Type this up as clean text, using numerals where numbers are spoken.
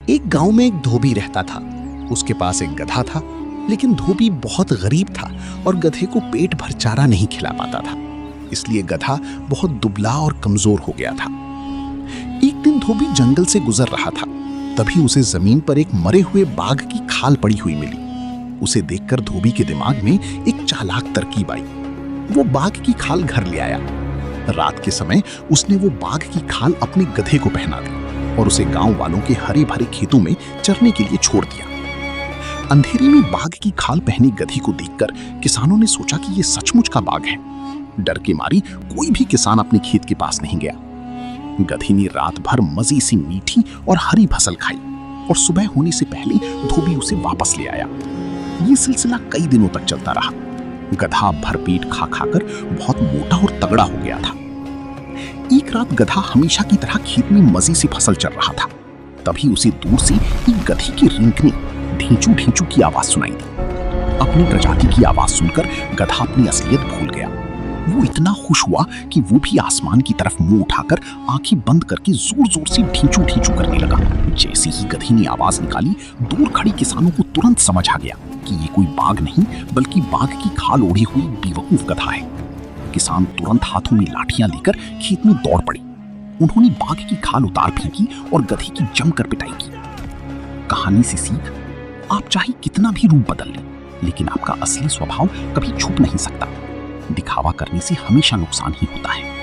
एक गांव में एक धोबी रहता था। उसके पास एक गधा था, लेकिन धोबी बहुत गरीब था और गधे को पेट भर चारा नहीं खिला पाता था। इसलिए गधा बहुत दुबला और कमजोर हो गया था। एक दिन धोबी जंगल से गुजर रहा था, तभी उसे जमीन पर एक मरे हुए बाघ की खाल पड़ी हुई मिली। उसे देखकर धोबी के दिमाग में एक चालाक तरकीब आई। वो बाघ की खाल घर ले आया। रात के समय उसने वो बाघ की खाल अपने गधे को पहना दी और उसे गांव वालों के हरे भरे खेतों में चरने के लिए छोड़ दिया। अंधेरे में बाघ की खाल पहनी गधी को देखकर किसानों ने सोचा कि ये सचमुच का बाघ है। डर के मारी कोई भी किसान अपने खेत के पास नहीं गया। गधी ने रात भर मजे से मीठी और हरी फसल खाई और सुबह होने से पहले धोबी उसे वापस ले आया। ये सिलसिला कई दिनों तक चलता रहा। गधा भरपेट खा खाकर बहुत मोटा और तगड़ा हो गया था। एक रात गधा हमेशा की तरह खेत में मजे से फसल चर रहा था। तभी उसे दूर से एक गधी की रिंकनी ढींचू ढींचू की आवाज सुनाई दी। अपनी प्रजाति की आवाज सुनकर गधा अपनी असलियत भूल गया। वो इतना खुश हुआ कि वो भी आसमान की तरफ मुंह उठाकर आंखें बंद करके जोर जोर से ढींचू ढींचू करने लगा। जैसे ही गधी ने आवाज निकाली, दूर खड़ी किसानों को तुरंत समझ आ गया कि ये कोई बाघ नहीं बल्कि बाघ की खाल ओढ़ी हुई बेवकूफ गधा है। किसान तुरंत हाथों में लाठियां लेकर खेत में दौड़ पड़े। उन्होंने बाघ की खाल उतार फेंकी और गधी की जमकर पिटाई की। कहानी से सीख, आप चाहे कितना भी रूप बदल लें, लेकिन आपका असली स्वभाव कभी छुप नहीं सकता। दिखावा करने से हमेशा नुकसान ही होता है।